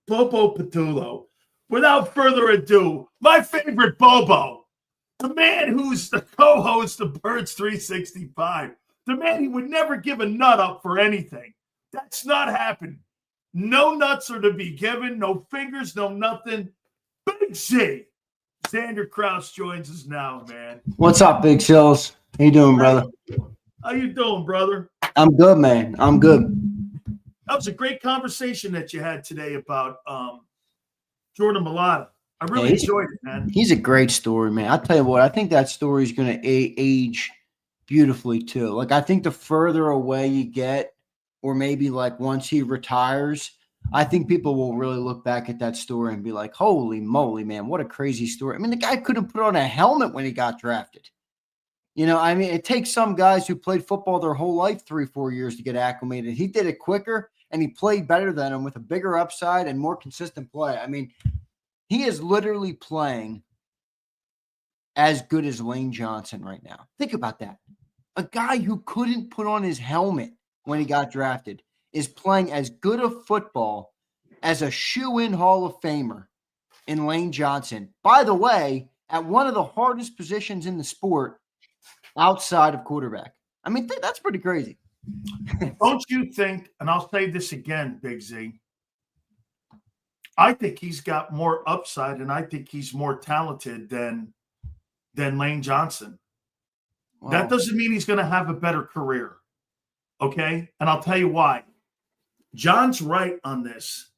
Bobo Patullo. Without further ado, my favorite Bobo, the man who's the co-host of Birds 365, the man who would never give a nut up for anything. That's not happening. No nuts are to be given, no fingers, no nothing. Big Z. Zander Krause joins us now, man. What's up, Big Sills? How you doing, brother? How you doing, brother? I'm good, man. I'm good. That was a great conversation that you had today about Jordan Mailata. I really enjoyed it, man. He's a great story, man. I'll tell you what, I think that story is going to age beautifully, too. Like, I think the further away you get, or maybe like once he retires, I think people will really look back at that story and be like, holy moly, man, what a crazy story. I mean, the guy couldn't put on a helmet when he got drafted. You know, I mean, it takes some guys who played football their whole life 3-4 years to get acclimated. He did it quicker, and he played better than him with a bigger upside and more consistent play. I mean, he is literally playing as good as Lane Johnson right now. Think about that. A guy who couldn't put on his helmet when he got drafted is playing as good a football as a shoe-in Hall of Famer in Lane Johnson. By the way, at one of the hardest positions in the sport outside of quarterback. I mean, that's pretty crazy. Don't you think, and I'll say this again, Big Z, I think he's got more upside and I think he's more talented than Lane Johnson. Wow. That doesn't mean he's going to have a better career. Okay? And I'll tell you why. John's right on this.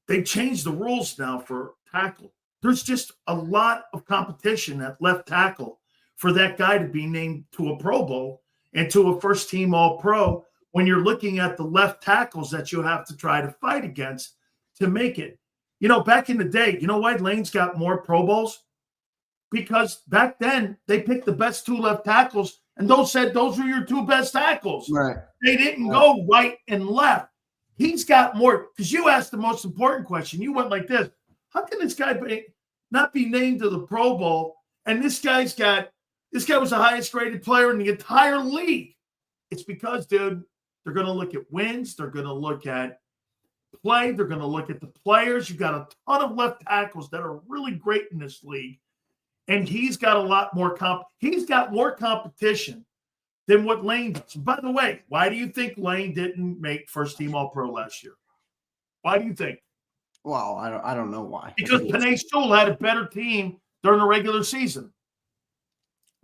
They changed the rules now for tackle. There's just a lot of competition at left tackle for that guy to be named to a Pro Bowl and to a first-team All-Pro when you're looking at the left tackles that you have to try to fight against to make it. You know, back in the day, you know why Lane's got more Pro Bowls? Because back then they picked the best two left tackles, and those said those were your two best tackles. Right. They didn't go right and left. He's got more, because you asked the most important question. You went like this: how can this guy not be named to the Pro Bowl? And this guy was the highest rated player in the entire league. It's because, dude, they're going to look at wins. They're going to look at play. They're going to look at the players. You've got a ton of left tackles that are really great in this league. And he's got a lot more he's got more competition than what Lane does. By the way, why do you think Lane didn't make first-team All-Pro last year? Why do you think? Well, I don't know why. Because Penei Sewell had a better team during the regular season.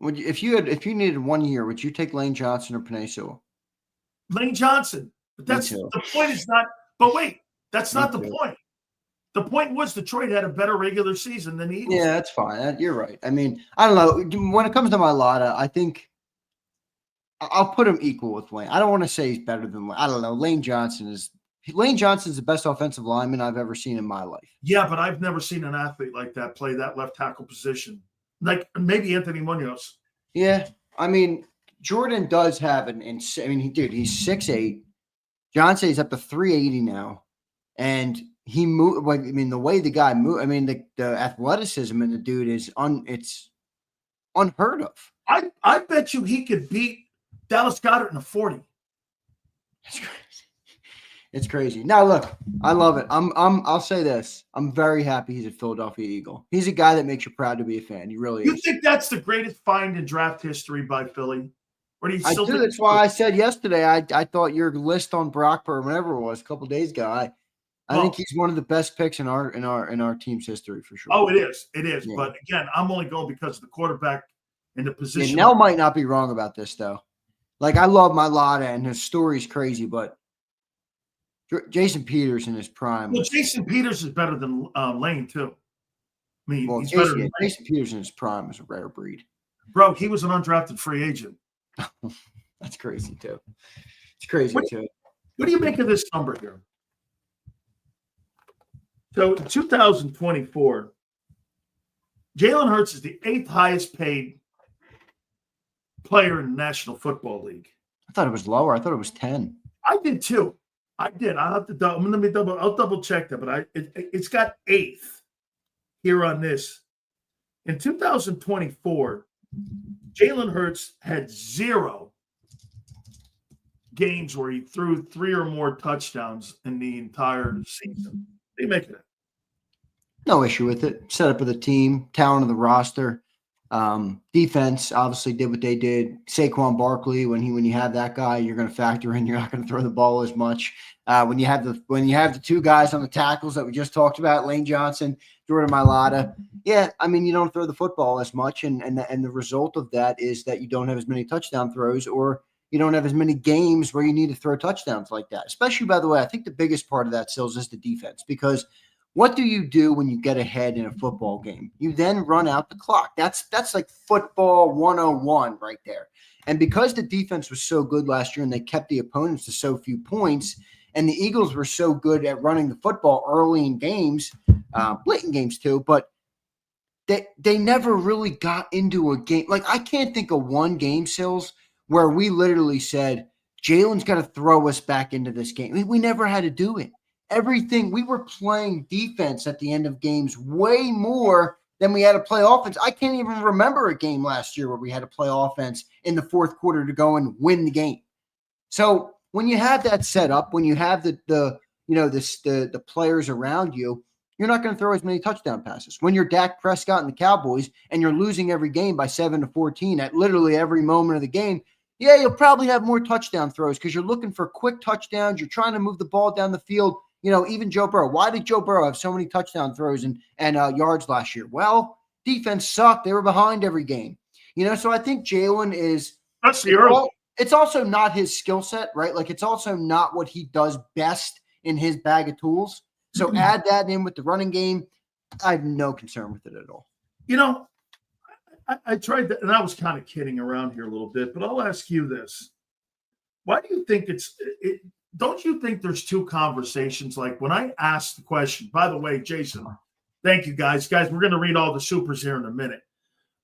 Would you, if you needed 1 year, would you take Lane Johnson or Penei Sewell? Lane Johnson. But that's the point is not – but wait, that's not the point. The point was Detroit had a better regular season than the Eagles. Yeah, that's fine. You're right. I mean, I don't know. When it comes to Mailata, I think I'll put him equal with Lane. I don't want to say he's better than Lane. I don't know. Lane Johnson's the best offensive lineman I've ever seen in my life. Yeah, but I've never seen an athlete like that play that left tackle position. Like maybe Anthony Munoz. Yeah, I mean, Jordan does have he's 6'8". Johnson's up to 380 now, and he moved. Like, I mean, the way the guy moved. I mean, the athleticism in the dude is it's unheard of. I bet you he could beat Dallas Goedert in a 40. That's crazy. It's crazy. Now look, I love it. I'll say this. I'm very happy he's a Philadelphia Eagle. He's a guy that makes you proud to be a fan. He really is. You think that's the greatest find in draft history by Philly? Or do you I do. That's why I said yesterday I thought your list on Brock or whatever it was a couple days ago. I think he's one of the best picks in our team's history for sure. Oh, it is. It is. Yeah. But again, I'm only going because of the quarterback and the position. Yeah, Nell might not be wrong about this though. Like, I love Mailata and his story's crazy, but Jason Peters in his prime. Well, Jason Peters is better than Lane too. I mean, he's Jason, better than Jason Peters in his prime is a rare breed. Bro, he was an undrafted free agent. That's crazy too. It's crazy too. What do you make of this number here? So, in 2024, Jalen Hurts is the 8th highest paid player in the National Football League. I thought it was lower. I thought it was 10. I did too. I did. I'll have to I'll double check that, but it's got 8th here on this. In 2024, Jalen Hurts had 0 games where he threw 3 or more touchdowns in the entire season. They make it. No issue with it. Set up with a team, talent of the roster. Defense obviously did what they did. Saquon Barkley, when you have that guy, you're going to factor in you're not going to throw the ball as much. When you have the two guys on the tackles that we just talked about, Lane Johnson, Jordan Mailata, yeah, I mean you don't throw the football as much, and the result of that is that you don't have as many touchdown throws, or you don't have as many games where you need to throw touchdowns like that. Especially, by the way, I think the biggest part of that, Sills, is the defense, because what do you do when you get ahead in a football game? You then run out the clock. That's like football 101 right there. And because the defense was so good last year and they kept the opponents to so few points, and the Eagles were so good at running the football early in games, late in games too, but they never really got into a game. Like, I can't think of one game, Sills, where we literally said, Jalen's got to throw us back into this game. We never had to do it. Everything, we were playing defense at the end of games way more than we had to play offense. I can't even remember a game last year where we had to play offense in the fourth quarter to go and win the game. So when you have that set up, when you have the players around you, you're not going to throw as many touchdown passes. When you're Dak Prescott and the Cowboys and you're losing every game by 7-14 at literally every moment of the game, yeah, you'll probably have more touchdown throws because you're looking for quick touchdowns. You're trying to move the ball down the field. Even Joe Burrow. Why did Joe Burrow have so many touchdown throws and yards last year? Well, defense sucked. They were behind every game. So I think Jalen is – that's the early. It's also not his skill set, right? Like, it's also not what he does best in his bag of tools. So add that in with the running game. I have no concern with it at all. I tried that, and I was kind of kidding around here a little bit, but I'll ask you this. Why do you think don't you think there's two conversations? Like when I asked the question, by the way, Jason, thank you guys. Guys, we're going to read all the supers here in a minute.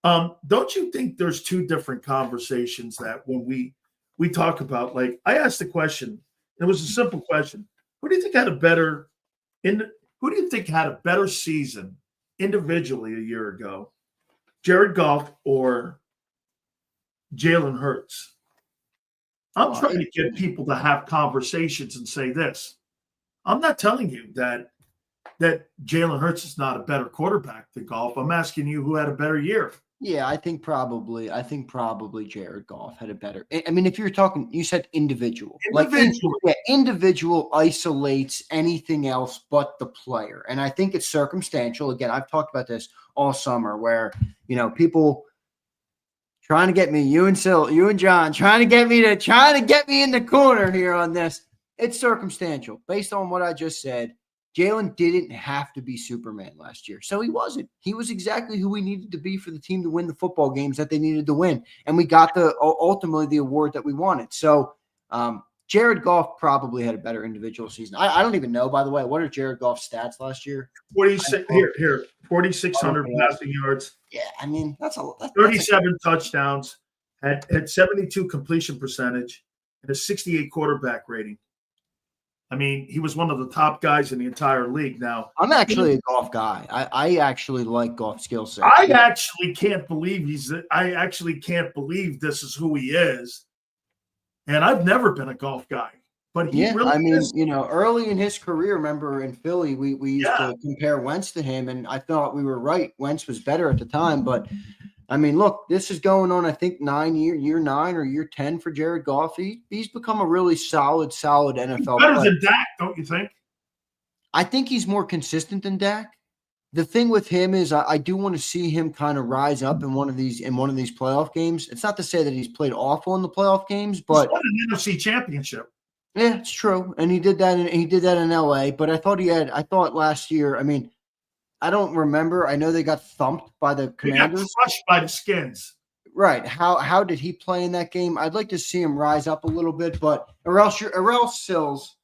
Don't you think there's two different conversations that when we talk about, like I asked the question, it was a simple question. Who do you think had a better season individually a year ago? Jared Goff or Jalen Hurts? I'm trying to get people to have conversations and say this. I'm not telling you that Jalen Hurts is not a better quarterback than Goff. I'm asking you who had a better year. Yeah, I think probably Jared Goff had a better. I mean, if you're talking, you said individual. Individual isolates anything else but the player. And I think it's circumstantial. Again, I've talked about this all summer where, people trying to get me, you and John, trying to get me in the corner here on this. It's circumstantial. Based on what I just said, Jalen didn't have to be Superman last year. So he wasn't. He was exactly who we needed to be for the team to win the football games that they needed to win. And we got ultimately the award that we wanted. So Jared Goff probably had a better individual season. I don't even know, by the way, what are Jared Goff's stats last year? 4,600 passing yards. Yeah, I mean, that's 37 touchdowns, had 72 completion percentage, and a 68 quarterback rating. I mean, he was one of the top guys in the entire league. Now, I'm actually a Goff guy. I actually like Goff's skill set. I actually can't believe this is who he is. And I've never been a Goff guy. But he really is. Early in his career, remember in Philly, we used to compare Wentz to him, and I thought we were right. Wentz was better at the time, but I mean, look, this is going on, I think, year 9 or year 10 for Jared Goff. He's become a really solid NFL player. Better than Dak, don't you think? I think he's more consistent than Dak. The thing with him is I do want to see him kind of rise up in one of these playoff games. It's not to say that he's played awful in the playoff games, but he's won an NFC championship. Yeah, it's true. And he did that in LA, but I thought last year, I mean, I don't remember. I know they got thumped by the Commanders. They got crushed by the Skins. Right. How did he play in that game? I'd like to see him rise up a little bit, but or else Sills,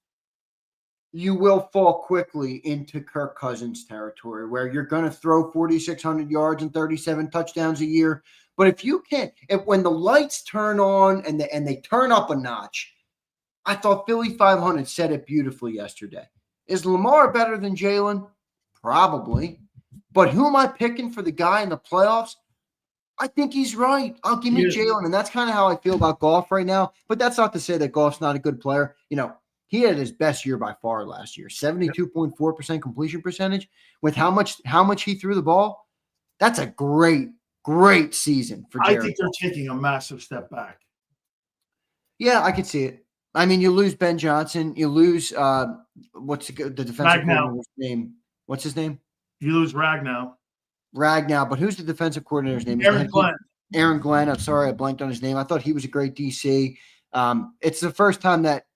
you will fall quickly into Kirk Cousins territory where you're going to throw 4,600 yards and 37 touchdowns a year. But when the lights turn on and they turn up a notch, I thought Philly 500 said it beautifully yesterday. Is Lamar better than Jalen? Probably. But who am I picking for the guy in the playoffs? I think he's right. I'll give me He is. Jalen, and that's kind of how I feel about Goff right now. But that's not to say that Goff's not a good player. He had his best year by far last year, 72.4% completion percentage. With how much he threw the ball, that's a great season for I Jared think they're Goff. taking a massive step back. Yeah, I could see it. I mean, you lose Ben Johnson, you lose what's the defensive coordinator's name? What's his name? You lose Ragnow. But who's the defensive coordinator's name? Aaron Glenn. Aaron Glenn. I'm sorry, I blanked on his name. I thought he was a great DC. It's the first time that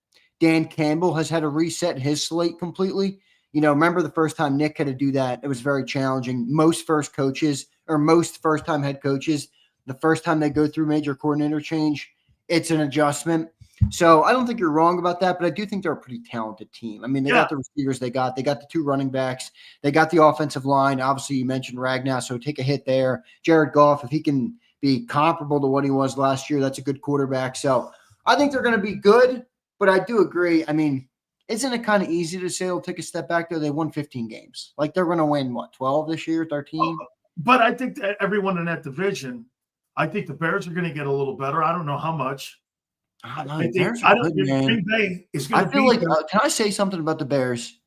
Dan Campbell has had to reset his slate completely. Remember the first time Nick had to do that? It was very challenging. Most first-time head coaches, the first time they go through major coordinator change, it's an adjustment. So I don't think you're wrong about that, but I do think they're a pretty talented team. I mean, they got the receivers they got the two running backs, they got the offensive line. Obviously, you mentioned Ragnow, so take a hit there. Jared Goff, if he can be comparable to what he was last year, that's a good quarterback. So I think they're going to be good, but I do agree. I mean, isn't it kind of easy to say they'll take a step back, though? They won 15 games. Like, they're going to win, 12 this year, 13? But I think that everyone in that division, I think the Bears are going to get a little better. I don't know how much. Green Bay is going to be. Can I say something about the Bears?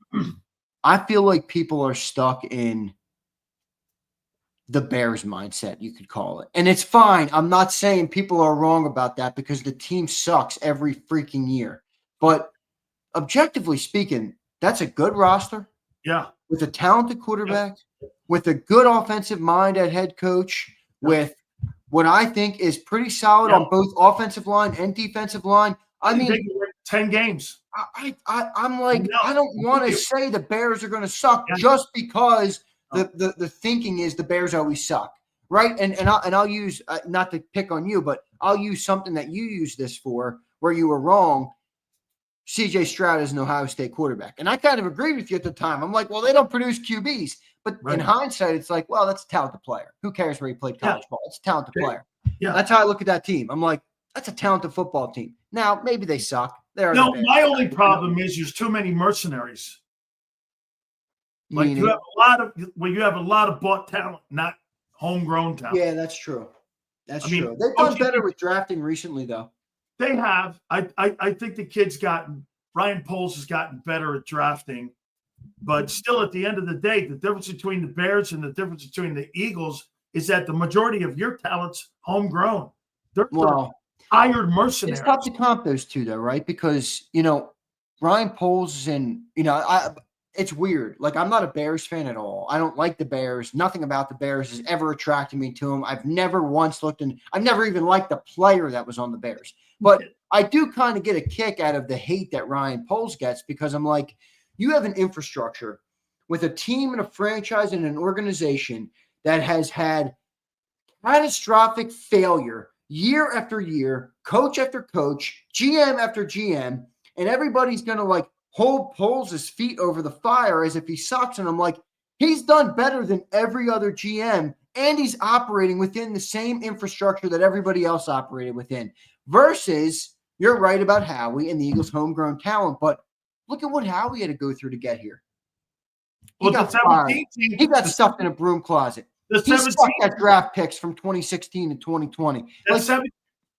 I feel like people are stuck in the Bears mindset, you could call it. And it's fine. I'm not saying people are wrong about that because the team sucks every freaking year. But objectively speaking, that's a good roster. Yeah. With a talented quarterback, with a good offensive mind at head coach, with what I think is pretty solid on both offensive line and defensive line. I mean, 10 games. I'm like, I don't want to say the Bears are going to suck just because the thinking is the Bears always suck, right? And I'll use not to pick on you, but I'll use something that you used this for where you were wrong. C.J. Stroud is an Ohio State quarterback, and I kind of agreed with you at the time. I'm like, well, they don't produce QBs. But in hindsight, it's like, well, that's a talented player. Who cares where he played college ball? It's a talented player. Yeah. That's how I look at that team. I'm like, that's a talented football team. Now, maybe they suck. My only problem is there's too many mercenaries. Like you have a lot of bought talent, not homegrown talent. Yeah, that's true. That's true. They've done better with drafting recently, though. They have. I think the kid's Ryan Poles has gotten better at drafting. But still, at the end of the day, the difference between the Bears and the difference between the Eagles is that the majority of your talent's homegrown. They're hired mercenaries. It's tough to comp those two, though, right? Because, Ryan Poles it's weird. Like, I'm not a Bears fan at all. I don't like the Bears. Nothing about the Bears has ever attracted me to them. I've never I've never even liked the player that was on the Bears. But I do kind of get a kick out of the hate that Ryan Poles gets because I'm like, you have an infrastructure with a team and a franchise and an organization that has had catastrophic failure year after year, coach after coach, GM after GM, and everybody's going to hold Poles' feet over the fire as if he sucks. And I'm like, he's done better than every other GM, and he's operating within the same infrastructure that everybody else operated within. Versus, you're right about Howie and the Eagles' homegrown talent, but look at what Howie had to go through to get here. He got stuffed in a broom closet. He sucked at draft picks from 2016 to 2020.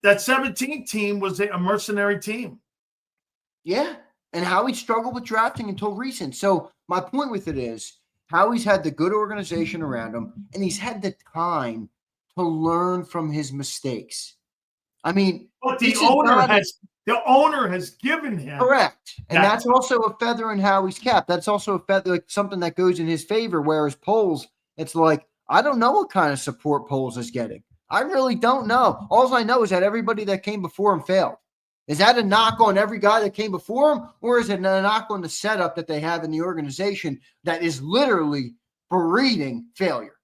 That 17 team was a mercenary team. Yeah, and Howie struggled with drafting until recent. So my point with it is Howie's had the good organization around him, and he's had the time to learn from his mistakes. I mean, but the owner has given him correct, and that's also a feather in Howie's cap. That's also a feather, something that goes in his favor. Whereas Poles, it's like I don't know what kind of support Poles is getting. I really don't know. All I know is that everybody that came before him failed. Is that a knock on every guy that came before him, or is it a knock on the setup that they have in the organization that is literally breeding failure?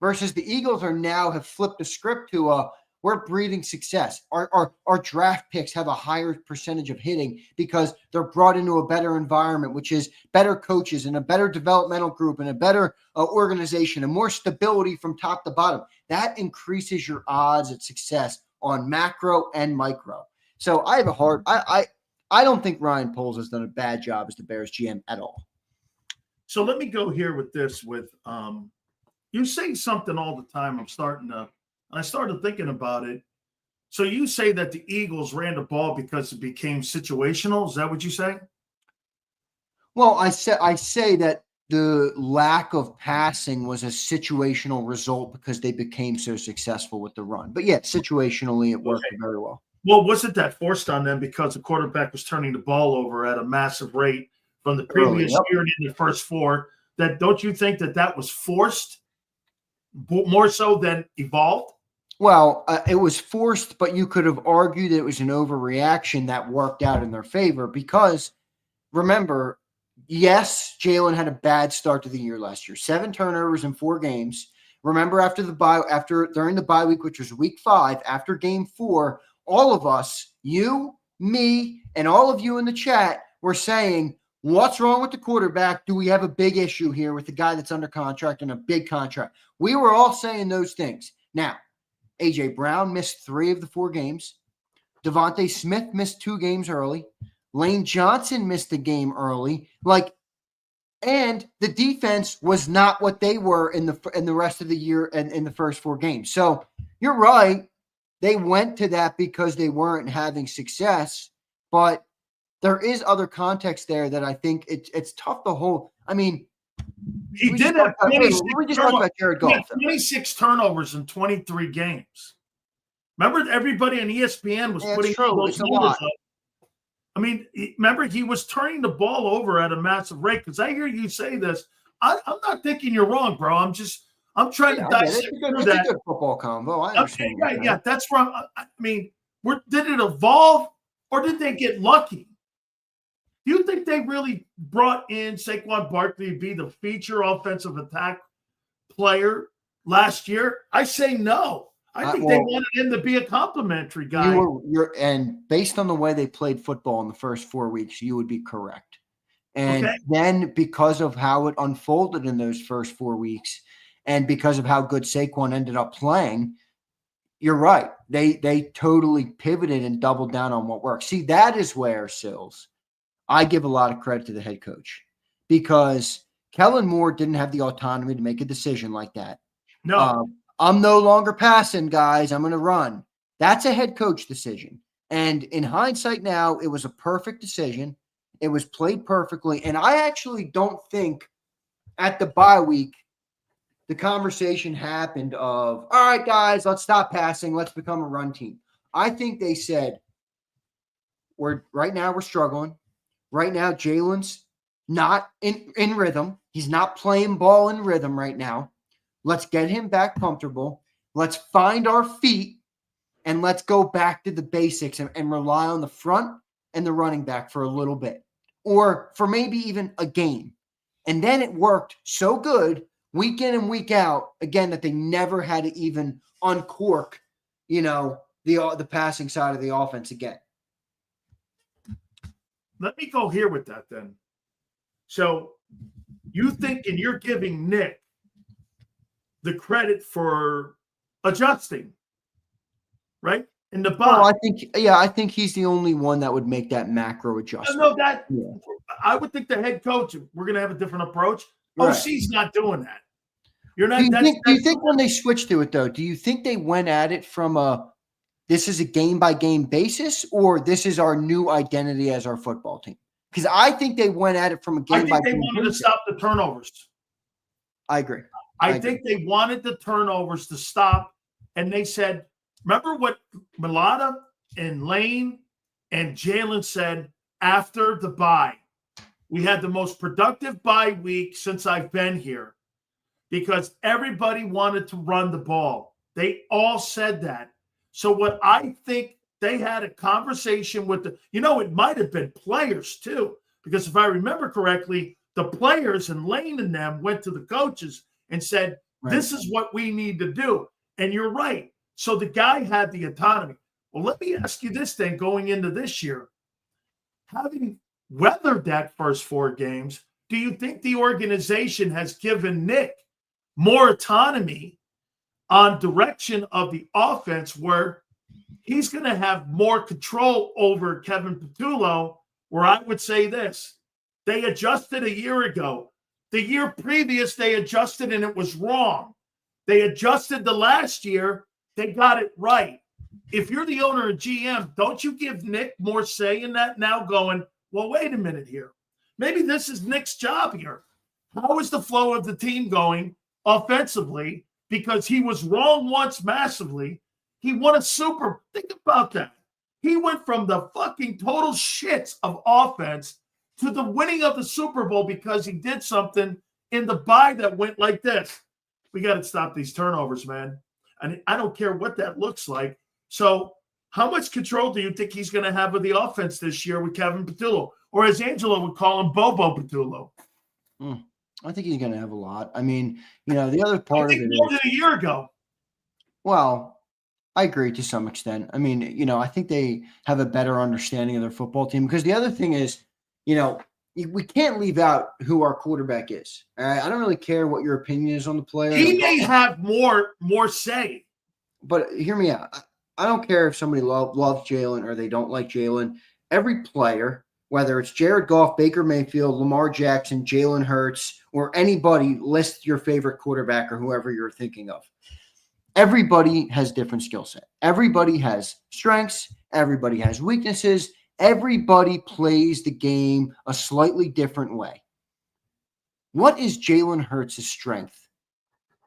Versus the Eagles have flipped the script to we're breeding success. Our draft picks have a higher percentage of hitting because they're brought into a better environment, which is better coaches and a better developmental group and a better organization and more stability from top to bottom. That increases your odds at success on macro and micro. So I have I don't think Ryan Poles has done a bad job as the Bears GM at all. So let me go here with this. You say something all the time. I'm starting to And I started thinking about it. So you say that the Eagles ran the ball because it became situational? Is that what you say? Well, I say that the lack of passing was a situational result because they became so successful with the run. But yeah, situationally, it worked very well. Well, wasn't that forced on them because the quarterback was turning the ball over at a massive rate from the previous year and in the first four? That don't you think that was forced more so than evolved? Well, it was forced, but you could have argued it was an overreaction that worked out in their favor because remember, yes, Jalen had a bad start to the year last year. 7 turnovers in 4 games. Remember, during the bye week, which was week 5, after game 4, all of us, you, me, and all of you in the chat were saying, what's wrong with the quarterback? Do we have a big issue here with the guy that's under contract and a big contract? We were all saying those things. Now, A.J. Brown missed 3 of the 4 games. Devontae Smith missed 2 games early. Lane Johnson missed a game early. And the defense was not what they were in the rest of the year and in the first 4 games. So you're right. They went to that because they weren't having success. But there is other context there that I think it's tough to hold. I mean, he did have 26 about Jared Goff. 26 turnovers in 23 games. Remember, everybody on ESPN was putting those numbers up. I mean, remember, he was turning the ball over at a massive rate. Because I hear you say this. I'm not thinking you're wrong, bro. I'm trying to dissect through that. It's a good football combo. I understand. Okay, right, yeah, that's wrong. I mean, did it evolve or did they get lucky? Do you think they really brought in Saquon Barkley to be the feature offensive attack player last year? I say no. I think they wanted him to be a complimentary guy. And based on the way they played football in the first 4 weeks, you would be correct. And then because of how it unfolded in those first 4 weeks and because of how good Saquon ended up playing, you're right. They totally pivoted and doubled down on what works. See, that is where, Sills, I give a lot of credit to the head coach because Kellen Moore didn't have the autonomy to make a decision like that. No. I'm no longer passing, guys. I'm going to run. That's a head coach decision. And in hindsight now, it was a perfect decision. It was played perfectly. And I actually don't think at the bye week, the conversation happened of, all right, guys, let's stop passing. Let's become a run team. I think they said, right now we're struggling. Right now, Jalen's not in rhythm. He's not playing ball in rhythm right now. Let's get him back comfortable. Let's find our feet, and let's go back to the basics and rely on the front and the running back for a little bit or for maybe even a game. And then it worked so good week in and week out, again, that they never had to even uncork, the passing side of the offense again. Let me go here with that then. So you think, and you're giving Nick the credit for adjusting, right? In the box. Well, I think he's the only one that would make that macro adjustment. I would think the head coach, we're going to have a different approach. Right. OC's not doing that. You're not. Do you think when they switched to it though, do you think they went at it from this is a game by game basis, or this is our new identity as our football team? Because I think they went at it from a game by game. I think they wanted to stop the turnovers. I agree. I think they wanted the turnovers to stop, and they said, remember what Mailata and Lane and Jalen said after the bye? We had the most productive bye week since I've been here because everybody wanted to run the ball. They all said that. So what I think they had a conversation with it might have been players too, because if I remember correctly, the players and Lane and them went to the coaches and said, this is what we need to do. And you're right. So the guy had the autonomy. Well, let me ask you this then going into this year. Having weathered that first 4 games, do you think the organization has given Nick more autonomy on direction of the offense where he's going to have more control over Kevin Patullo, where I would say this. They adjusted a year ago. The year previous, they adjusted and it was wrong. They adjusted the last year They got it right. If you're the owner and GM, don't you give Nick more say in that now going, well, wait a minute here. Maybe this is Nick's job here. How is the flow of the team going offensively? Because he was wrong once massively. He won a Super. Think about that. He went from the fucking total shits of offense to the winning of the Super Bowl because he did something in the bye that went like this. We got to stop these turnovers, man. And I don't care what that looks like. So how much control do you think he's going to have of the offense this year with Kevin Patullo? Or as Angelo would call him, Bobo Patullo. I think he's going to have a lot. I mean, the other part of it more is than a year ago. Well, I agree to some extent. I mean, I think they have a better understanding of their football team because the other thing is, we can't leave out who our quarterback is. All right? I don't really care what your opinion is on the player. He may have more say. But hear me out. I don't care if somebody loves Jalen or they don't like Jalen. Every player, whether it's Jared Goff, Baker Mayfield, Lamar Jackson, Jalen Hurts, or anybody, list your favorite quarterback or whoever you're thinking of. Everybody has different skill set. Everybody has strengths. Everybody has weaknesses. Everybody plays the game a slightly different way. What is Jalen Hurts' strength?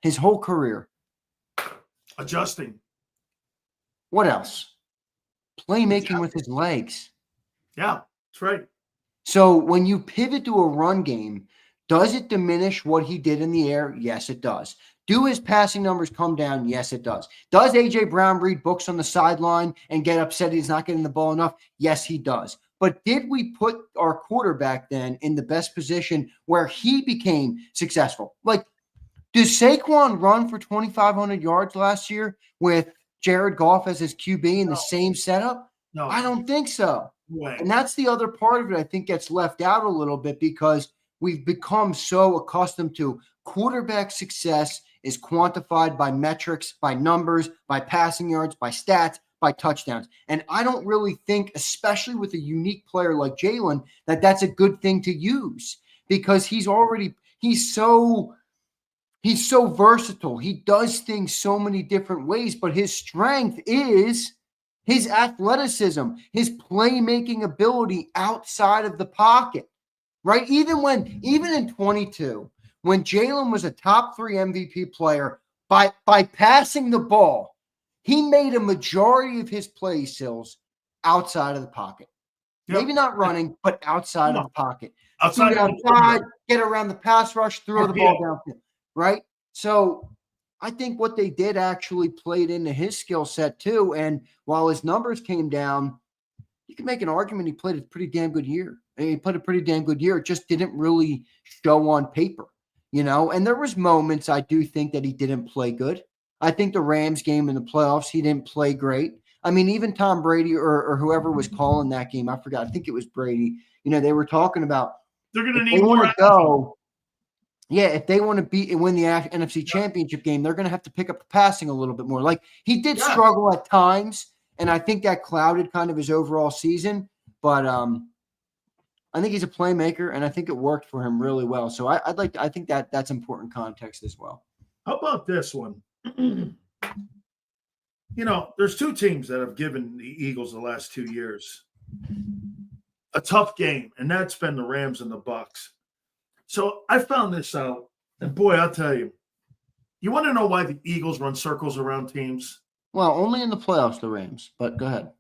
His whole career. Adjusting. What else? Playmaking with his legs. Yeah, that's right. So when you pivot to a run game, does it diminish what he did in the air? Yes, it does. Do his passing numbers come down? Yes, it does. Does A.J. Brown read books on the sideline and get upset he's not getting the ball enough? Yes, he does. But did we put our quarterback then in the best position where he became successful? Like, does Saquon run for 2,500 yards last year with Jared Goff as his QB in the same setup? No. I don't think so. Way. And that's the other part of it I think gets left out a little bit because we've become so accustomed to quarterback success is quantified by metrics, by numbers, by passing yards, by stats, by touchdowns. And I don't really think, especially with a unique player like Jalen, that that's a good thing to use because he's so versatile. He does things so many different ways, but his strength is his athleticism, his playmaking ability outside of the pocket, right? Even in 22, when Jalen was a top 3 MVP player, by passing the ball, he made a majority of his play skills outside of the pocket. Yep. Maybe not running, but outside of the pocket. Outside, get around the pass rush, throw the ball downfield, right? So I think what they did actually played into his skill set too. And while his numbers came down, you can make an argument he played a pretty damn good year. He played a pretty damn good year. It just didn't really show on paper, and there was moments I do think that he didn't play good. I think the Rams game in the playoffs, he didn't play great. I mean, even Tom Brady or whoever was calling that game, I forgot. I think it was Brady. They were talking about they're going to need more to go. Yeah, if they want to win the NFC Championship game, they're going to have to pick up the passing a little bit more. Like he did struggle at times, and I think that clouded kind of his overall season. But I think he's a playmaker, and I think it worked for him really well. So I think that's important context as well. How about this one? There's 2 teams that have given the Eagles the last 2 years a tough game, and that's been the Rams and the Bucks. So I found this out, and boy, I'll tell you, you want to know why the Eagles run circles around teams? Well, only in the playoffs, the Rams, but go ahead.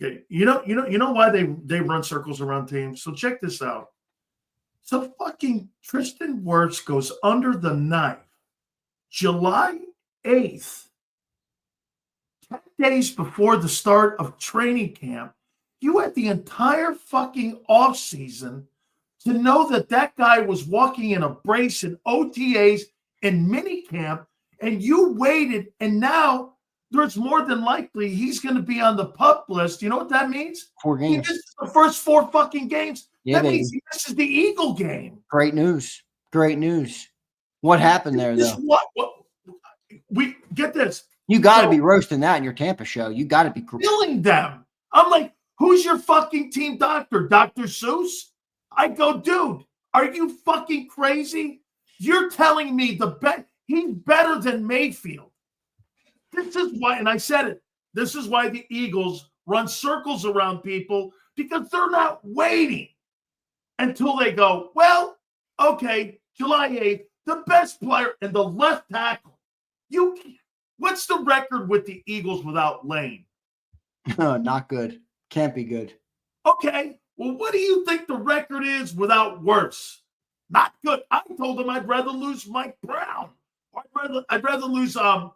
Okay. You know why they run circles around teams? So check this out. So fucking Tristan Wirfs goes under the knife July 8th, 10 days before the start of training camp. You had the entire fucking offseason to know that guy was walking in a brace in OTAs and minicamp, and you waited, and now there's more than likely he's going to be on the PUP list. You know what that means? 4 games. He misses the first 4 fucking games. Yeah, that means he misses the Eagle game. Great news. Great news. What happened there, though? What we get this. You got to be roasting that in your Tampa show. You got to be killing them. I'm like, who's your fucking team doctor? Dr. Seuss? I go, dude, are you fucking crazy? You're telling me he's better than Mayfield. This is why, and I said it, this is why the Eagles run circles around people, because they're not waiting until they go, well, okay, July 8th, the best player and the left tackle. What's the record with the Eagles without Lane? Not good. Can't be good. Okay, well, what do you think the record is without Worse? Not good. I told him I'd rather lose Mike Brown. I'd rather lose the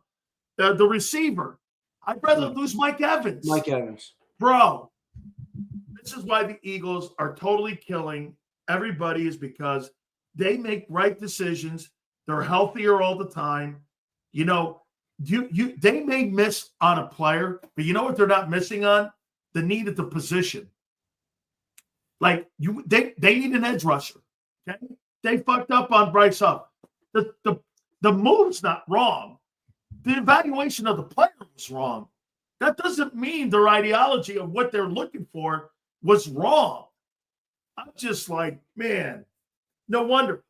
receiver. I'd rather lose Mike Evans. Mike Evans. Bro, this is why the Eagles are totally killing everybody, is because they make right decisions. They're healthier all the time. You know, they may miss on a player, but you know what they're not missing on? The need at the position. Like they need an edge rusher. Okay, they fucked up on Bryce Huff. The move's not wrong. The evaluation of the player was wrong. That doesn't mean their ideology of what they're looking for was wrong. I'm just like, man, no wonder.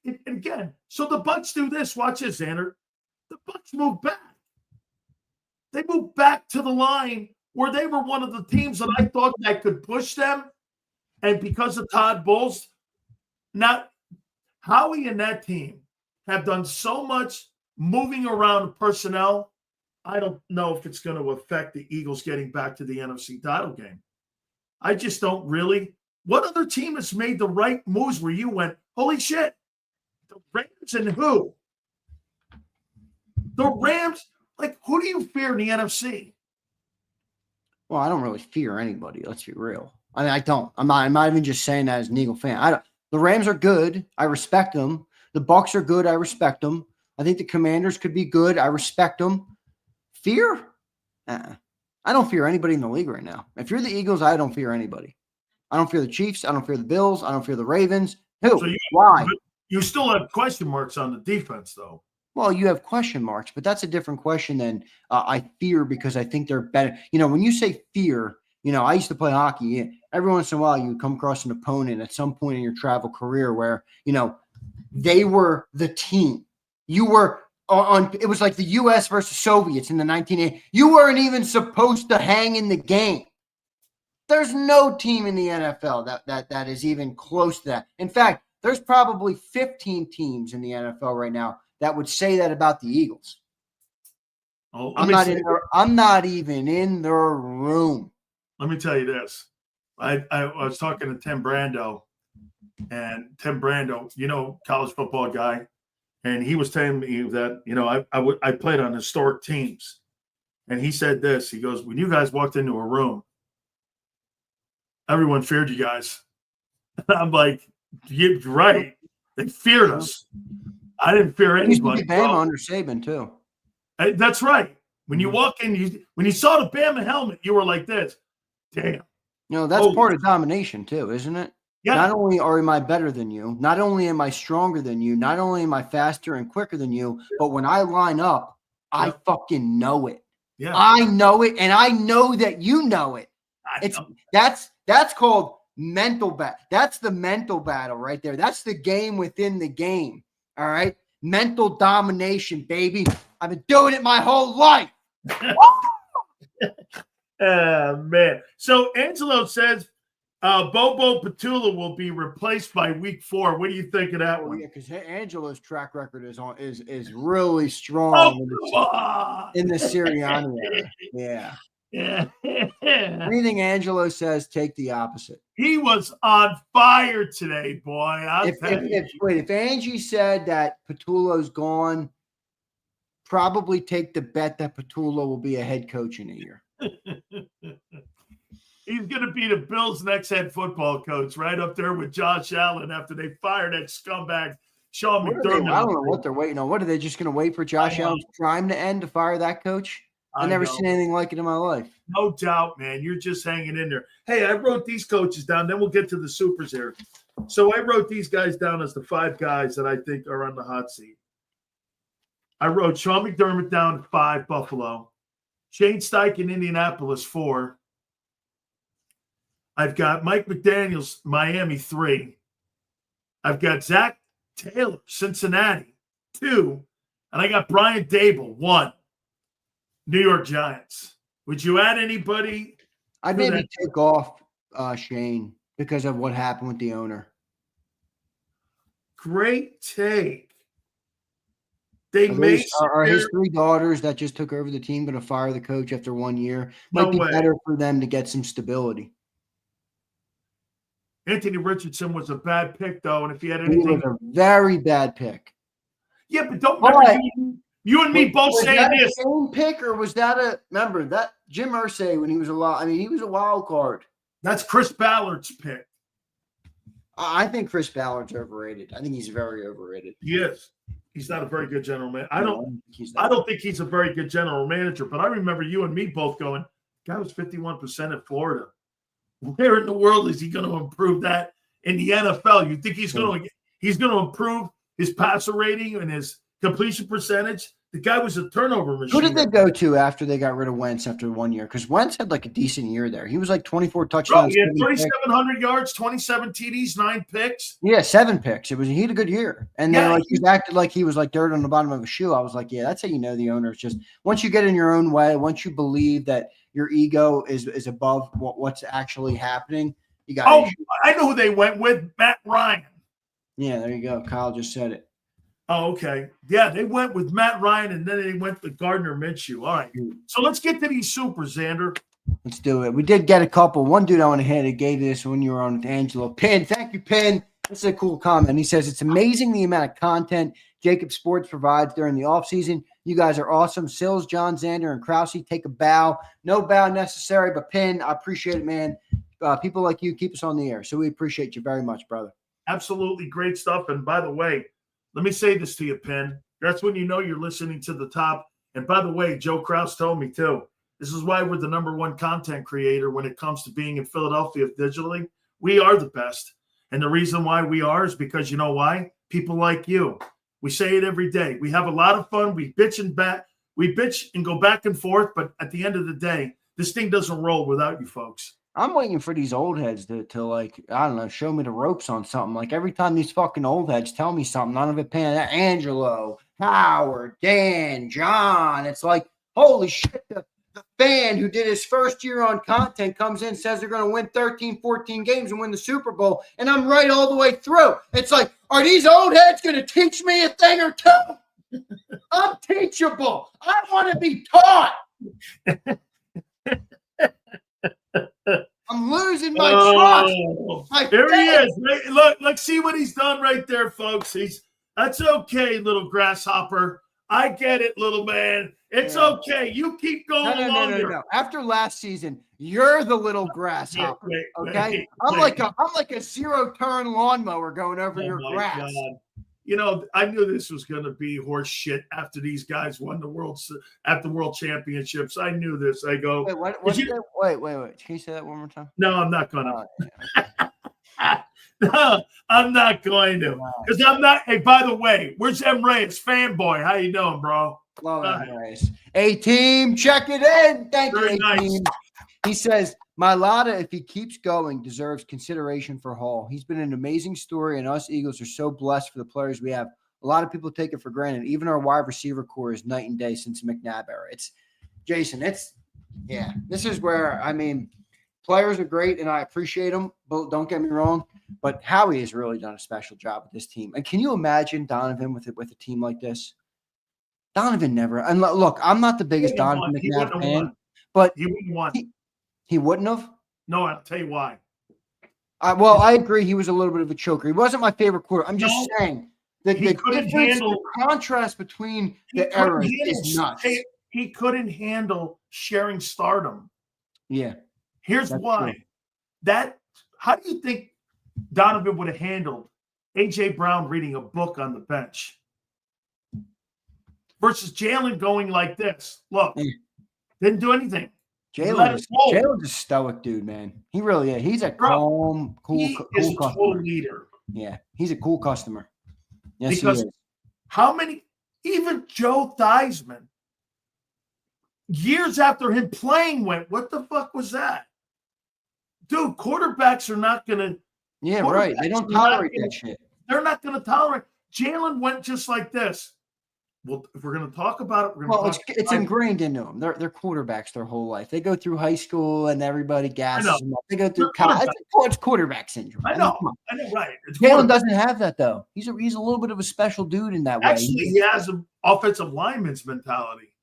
And again, so the Bucs do this. Watch this, Zander. The Bucs move back. They move back to the line where they were one of the teams that I thought that could push them. And because of Todd Bowles, now Howie and that team have done so much moving around personnel. I don't know if it's going to affect the Eagles getting back to the NFC title game. I just don't really. What other team has made the right moves where you went, holy shit? The Rams and who? The Rams, like, who do you fear in the NFC? Well, I don't really fear anybody. Let's be real. I mean, I don't. I'm not even just saying that as an Eagle fan. The Rams are good. I respect them. The Bucs are good. I respect them. I think the Commanders could be good. I respect them. Fear? I don't fear anybody in the league right now. If you're the Eagles, I don't fear anybody. I don't fear the Chiefs. I don't fear the Bills. I don't fear the Ravens. Who? So why? You still have question marks on the defense, though. Well, you have question marks, but that's a different question than I fear because I think they're better. You know, when you say fear, you know, I used to play hockey. Every once in a while, you would come across an opponent at some point in your travel career where, you know, they were the team. You were it was like the U.S. versus Soviets in the 1980s. You weren't even supposed to hang in the game. There's no team in the NFL that is even close to that. In fact, there's probably 15 teams in the NFL right now that would say that about the Eagles. Oh, I'm not even in their room. Let me tell you this. I was talking to Tim Brando, and Tim Brando, you know, college football guy, and he was telling me that, you know, I played on historic teams, and he said this. He goes, when you guys walked into a room, everyone feared you guys. And I'm like, you're right. They feared us. I didn't fear anybody. Bama under Saban too. That's right. When you walk in, when you saw the Bama helmet, you were like this. Damn. You know, that's part of domination too, isn't it? Yeah. Not only am I better than you, not only am I stronger than you, not only am I faster and quicker than you, but when I line up, I fucking know it. Yeah. I know it, and I know that you know it. That's called mental battle. That's the mental battle right there. That's the game within the game. All right. Mental domination, baby. I've been doing it my whole life. Man. So Angelo says Bobo Petula will be replaced by week 4. What do you think of that one? Yeah, because Angelo's track record is really strong in the Sirianni era. Yeah. Yeah. Anything Angelo says, take the opposite. He was on fire today, boy. If Angie said that Petullo's gone, probably take the bet that Petullo will be a head coach in a year. He's going to be the Bills' next head football coach, right up there with Josh Allen after they fire that scumbag Sean McDermott. I don't know what they're waiting on. What are they just going to wait for Josh Allen's prime to end to fire that coach? I've never seen anything like it in my life. No doubt, man. You're just hanging in there. Hey, I wrote these coaches down. Then we'll get to the supers here. So I wrote these guys down as the 5 guys that I think are on the hot seat. I wrote Sean McDermott down at 5, Buffalo. Shane Steichen, Indianapolis, 4. I've got Mike McDaniels, Miami, 3. I've got Zach Taylor, Cincinnati, 2. And I got Brian Dable, 1. New York Giants. Would you add anybody? I'd to maybe that? take off Shane because of what happened with the owner. Great take. They may Are his 3 daughters that just took over the team going to fire the coach after 1 year? Might No be way. better for them to get some stability. Anthony Richardson was a bad pick, though, and if he had He anything, was a very bad pick. yeah, but don't remember But you and me both was saying that this. a Shane pick or was that a remember that Jim Irsay when he was alive? I mean, he was a wild card. That's Chris Ballard's pick. I think Chris Ballard's overrated. I think he's very overrated. He is. He's not a very good general manager. I don't think he's a very good general manager, but I remember you and me both going, guy was 51% at Florida. Where in the world is he going to improve that in the NFL? You think he's going to improve his passer rating and his completion percentage? The guy was a turnover machine. Who did they go to after they got rid of Wentz after 1 year? Because Wentz had like a decent year there. He was like 24 touchdowns. He had 3,700 yards, 27 TDs, 9 picks. Yeah, 7 picks. He had a good year. And then he acted like he was like dirt on the bottom of a shoe. I was like, yeah, that's how you know the owner is just once you get in your own way, once you believe that your ego is above what's actually happening, you got. Oh, I know who they went with, Matt Ryan. Yeah, there you go. Kyle just said it. Oh, okay. Yeah, they went with Matt Ryan, and then they went with Gardner Minshew. All right. So let's get to these supers, Zander. Let's do it. We did get a couple. One dude I want to hit it gave this when you were on with Angelo. Pin, thank you, Pin. This is a cool comment. He says, it's amazing the amount of content JAKIB Sports provides during the offseason. You guys are awesome. Sills, John, Zander, and Krause, take a bow. No bow necessary, but Pin, I appreciate it, man. People like you keep us on the air, so we appreciate you very much, brother. Absolutely great stuff. And by the way, let me say this to you, Penn. That's when you know you're listening to the top. And by the way, Joe Krause told me too. This is why we're the #1 content creator when it comes to being in Philadelphia digitally. We are the best. And the reason why we are is because you know why? People like you. We say it every day. We have a lot of fun. We bitch and go back and forth. But at the end of the day, this thing doesn't roll without you folks. I'm waiting for these old heads to like, I don't know, show me the ropes on something. Like every time these fucking old heads tell me something, none of it paying that. Angelo, Howard, Dan, John. It's like, holy shit, the fan who did his first year on content comes in, says they're going to win 13, 14 games and win the Super Bowl. And I'm right all the way through. It's like, are these old heads going to teach me a thing or two? I'm teachable. I want to be taught. I'm losing my trust. There he is. Look, see what he's done right there, folks. That's okay, little grasshopper. I get it, little man. It's okay. You keep going along. No. After last season, you're the little grasshopper. Okay? I'm like a zero-turn lawnmower going over your grass. God. You know, I knew this was going to be horse shit after these guys won the world championships. I knew this. I go, wait. Can you say that one more time? No, I'm not going to. No, I'm not going to. Because I'm not. Hey, by the way, where's M. Reyes, fanboy? How you doing, bro? Love that, Reyes. A-Team, check it in. Thank you, A-Team. He says, Mailata, if he keeps going, deserves consideration for Hall. He's been an amazing story, and us Eagles are so blessed for the players we have. A lot of people take it for granted. Even our wide receiver core is night and day since McNabb era. This is where, I mean, players are great, and I appreciate them, but don't get me wrong. But Howie has really done a special job with this team. And can you imagine Donovan with a team like this? Donovan never. And look, I'm not the biggest Donovan McNabb fan, but he wouldn't want. He wouldn't have? No, I'll tell you why. I agree. He was a little bit of a choker. He wasn't my favorite quarter. I'm just saying that the contrast between the eras is nuts. He couldn't handle sharing stardom. Yeah. Here's why. True. How do you think Donovan would have handled A.J. Brown reading a book on the bench versus Jalen going like this? Look, didn't do anything. Jalen's a stoic dude, man. He really is. He's a calm, cool customer. Total leader. Yeah, he's a cool customer. Yes, because he is. How many, even Joe Theismann, years after him playing went, what the fuck was that? Dude, quarterbacks are not going to. Yeah, right. They don't tolerate that shit. They're not going to tolerate. Jalen went just like this. well, if we're going to talk about it, we're going Well, to it's talk. it's ingrained into them. They're quarterbacks their whole life. They go through high school and everybody gasses them up. They go through college. It's quarterback syndrome. I mean, know, come on. I know, right? Jalen doesn't have that though. He's a little bit of a special dude in that way. Actually, he has an offensive lineman's mentality.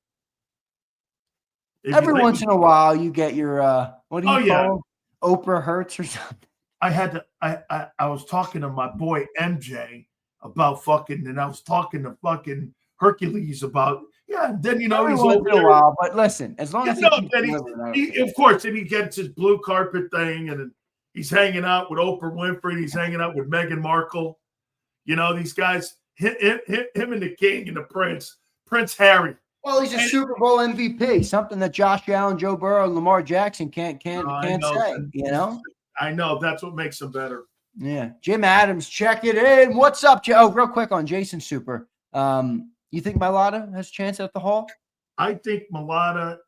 Every once in a while, you get your what do you call him? Oprah Hurts or something. I was talking to my boy MJ about fucking, and I was talking to fucking Hercules about, and then he's once over in a there. while, but listen, as long as he of course, and he gets his blue carpet thing, and he's hanging out with Oprah Winfrey, he's hanging out with Meghan Markle. These guys, him and the King and the Prince Harry. Well, he's a Super Bowl MVP, something that Josh Allen, Joe Burrow, and Lamar Jackson can't say. I know that's what makes him better. Yeah, Jim Adams, check it in. What's up, Joe? Oh, real quick on Jason Super. You think Mailata has a chance at the Hall? I think Mailata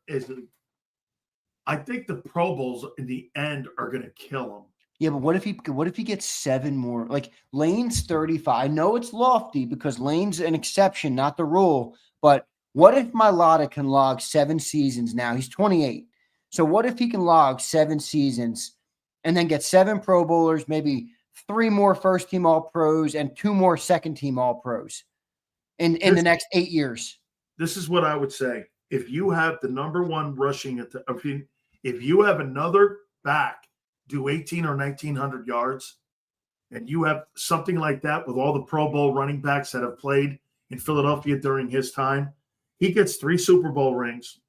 I think the Pro Bowls in the end are going to kill him. Yeah, but what if he gets 7 more? Like Lane's 35. I know it's lofty because Lane's an exception, not the rule. But what if Mailata can log 7 seasons now? He's 28. So what if he can log 7 seasons and then get 7 Pro Bowlers, maybe 3 more first-team All-Pros and 2 more second-team All-Pros in the next 8 years? This is what I would say. If you have the number 1 rushing if you have another back do 18 or 1900 yards, and you have something like that with all the Pro Bowl running backs that have played in Philadelphia during his time, he gets 3 Super Bowl rings.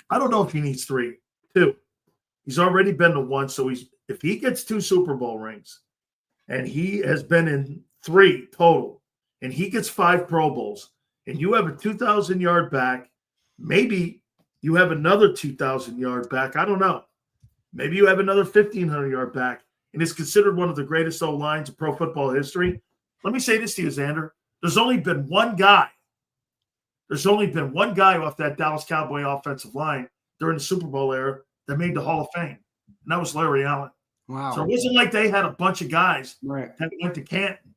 I don't know if he needs 3, 2. He's already been to 1, so if he gets 2 Super Bowl rings, and he has been in 3 total, and he gets 5 Pro Bowls, and you have a 2,000-yard back, maybe you have another 2,000-yard back. I don't know. Maybe you have another 1,500-yard back, and it's considered one of the greatest O-lines of pro football history. Let me say this to you, Zander. There's only been one guy off that Dallas Cowboy offensive line during the Super Bowl era that made the Hall of Fame, and that was Larry Allen. Wow. So it wasn't like they had a bunch of guys that went to Canton.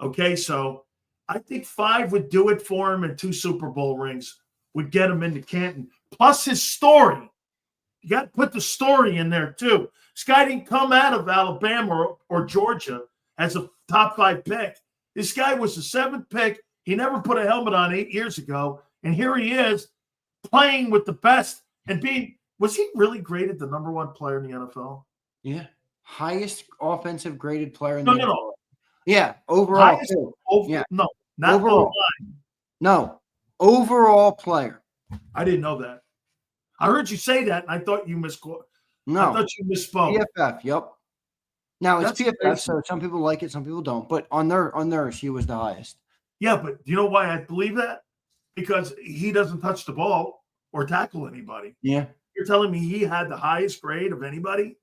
Okay, so I think 5 would do it for him, and 2 Super Bowl rings would get him into Canton. Plus his story. You got to put the story in there too. This guy didn't come out of Alabama or Georgia as a top 5 pick. This guy was the 7th pick. He never put a helmet on 8 years ago. And here he is playing with the best and was he really graded the number 1 player in the NFL? Yeah. Highest offensive graded player in the NFL. No. Yeah. Overall. No, not overall. No. Overall player. I didn't know that. I heard you say that, and I thought you misspoke. No. I thought you misspoke. PFF, yep. Now, it's PFF, crazy. so some people like it, some people don't. But on theirs, he was the highest. Yeah, but do you know why I believe that? Because he doesn't touch the ball or tackle anybody. Yeah. You're telling me he had the highest grade of anybody?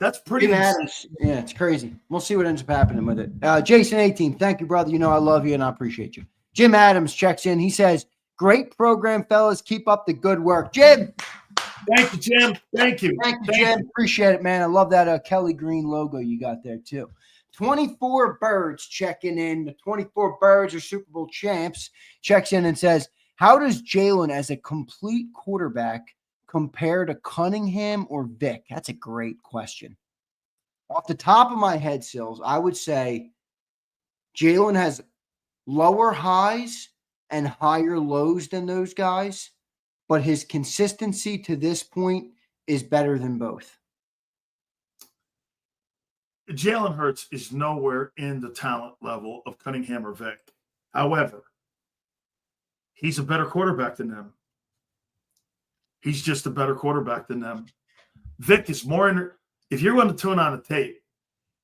That's pretty insane. Yeah, it's crazy. We'll see what ends up happening with it. Jason 18, thank you, brother. You know I love you and I appreciate you. Jim Adams checks in. He says, great program, fellas. Keep up the good work. Jim. Thank you, Jim. Thank you. Thank you, Jim. Appreciate it, man. I love that Kelly Green logo you got there, too. 24 Birds checking in. The 24 Birds are Super Bowl champs. Checks in and says, how does Jalen as a complete quarterback compare to Cunningham or Vic? That's a great question. Off the top of my head, Sills, I would say Jalen has lower highs and higher lows than those guys, but his consistency to this point is better than both. Jalen Hurts is nowhere in the talent level of Cunningham or Vic. However, he's a better quarterback than them. He's just a better quarterback than them. Vic is more if you're going to tune on a tape,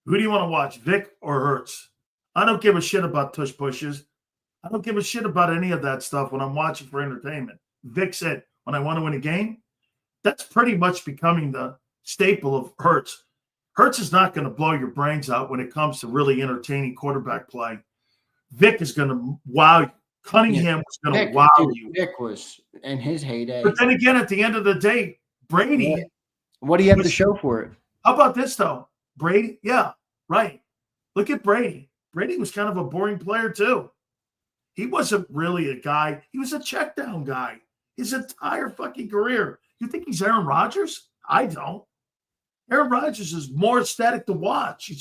who do you want to watch, Vic or Hurts? I don't give a shit about tush pushes. I don't give a shit about any of that stuff when I'm watching for entertainment. Vic said, when I want to win a game, that's pretty much becoming the staple of Hurts. Hurts is not going to blow your brains out when it comes to really entertaining quarterback play. Vic is going to wow you. Cunningham was going to wow you. Vic was in his heyday. But then again, at the end of the day, Brady. Yeah. What do you have to show for it? How about this, though? Brady? Yeah, right. Look at Brady. Brady was kind of a boring player, too. He wasn't really a guy. He was a check down guy his entire fucking career. You think he's Aaron Rodgers? I don't. Aaron Rodgers is more aesthetic to watch.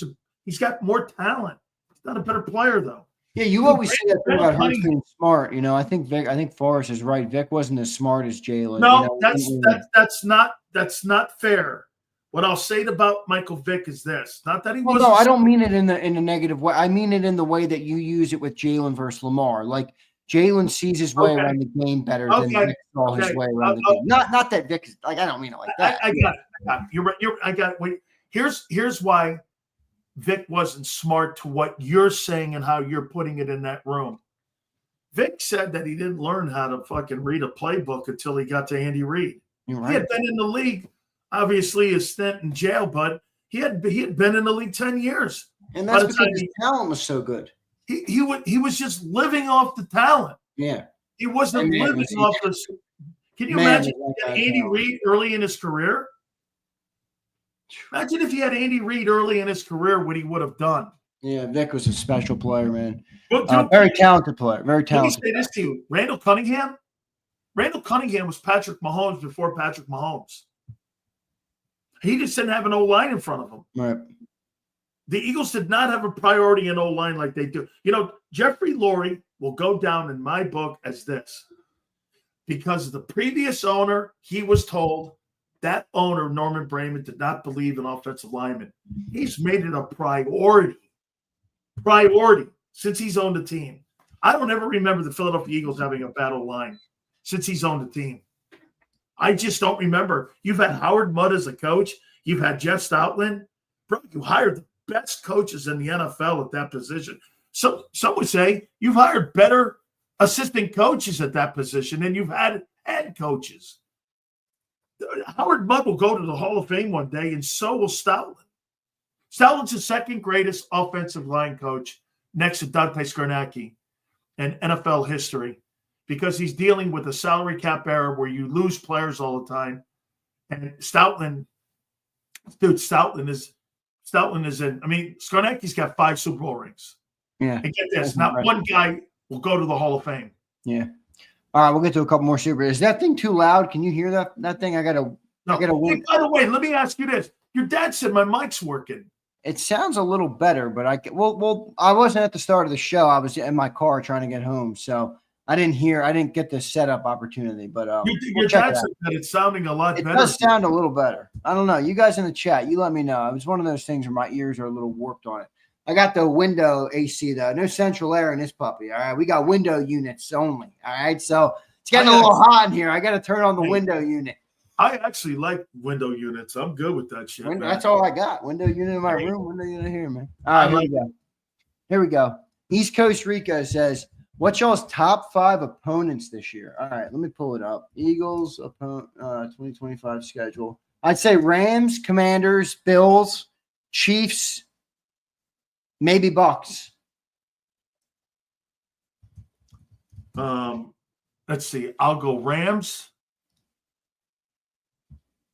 He's got more talent. He's not a better player though. Yeah, you always say that thing about Hurts being smart. You know, I think Forrest is right. Vic wasn't as smart as Jalen. No, you know, that's not fair. What I'll say about Michael Vick is this: not that he was. No, I don't mean it in a negative way. I mean it in the way that you use it with Jalen versus Lamar. Like Jalen sees his way around the game better than Vic saw his way around the game. Not that Vic is like, I don't mean it like that. I got it. You're right. I got it. Wait, here's why Vic wasn't smart to what you're saying and how you're putting it in that room. Vic said that he didn't learn how to fucking read a playbook until he got to Andy Reid. You're right. He had been in the league, obviously his stint in jail, but he had been in the league 10 years. And that's because his talent was so good. He was just living off the talent. Yeah. He wasn't living off this. Can you imagine if he had Andy Reid early in his career? Imagine if he had Andy Reid early in his career, what he would have done. Yeah, Vic was a special player, man. Well, very talented player. Very talented. Let me say this to you. Randall Cunningham was Patrick Mahomes before Patrick Mahomes. He just didn't have an O-line in front of him. Right. The Eagles did not have a priority in O-line like they do. You know, Jeffrey Lurie will go down in my book as this. Because the previous owner, he was told, that owner, Norman Brayman, did not believe in offensive linemen. He's made it a priority since he's owned the team. I don't ever remember the Philadelphia Eagles having a bad O-line since he's owned the team. I just don't remember. You've had Howard Mudd as a coach. You've had Jeff Stoutland. Bro, you hired the best coaches in the NFL at that position. So some would say you've hired better assistant coaches at that position than you've had head coaches. Howard Mudd will go to the Hall of Fame one day, and so will Stoutland. Stoutland's the second greatest offensive line coach next to Dante Scarnecchia in NFL history because he's dealing with a salary cap era where you lose players all the time. And Stoutland is in. I mean, Scarnecchia's got 5 Super Bowl rings. Yeah. And get this, not one guy will go to the Hall of Fame. Yeah. All right, we'll get to a couple more Super. Is that thing too loud? Can you hear that thing? I gotta wait. By the way, let me ask you this. Your dad said my mic's working. It sounds a little better, but I wasn't at the start of the show. I was in my car trying to get home, so I didn't get the setup opportunity. But your dad said that it's sounding a lot better. It does sound a little better. I don't know. You guys in the chat, you let me know. It was one of those things where my ears are a little warped on it. I got the window AC though. No central air in this puppy. All right. We got window units only. All right. So it's getting a little hot in here. I got to turn on the window unit. I actually like window units. I'm good with that shit. That's all I got. Window unit in my room, window unit here, man. All right, here we go. East Coast Rico says, what's y'all's top 5 opponents this year? All right, let me pull it up. Eagles 2025 schedule. I'd say Rams, Commanders, Bills, Chiefs, maybe Bucks. Let's see. I'll go Rams.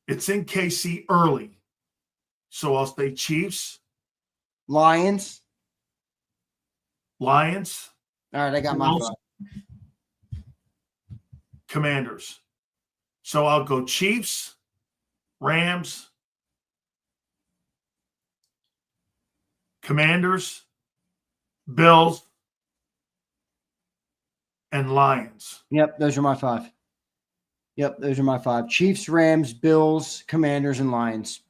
It's in KC early. So I'll say Chiefs. Lions. All right, I got my 5. Commanders. So I'll go Chiefs, Rams, Commanders, Bills, and Lions. Yep, those are my 5. Chiefs, Rams, Bills, Commanders, and Lions.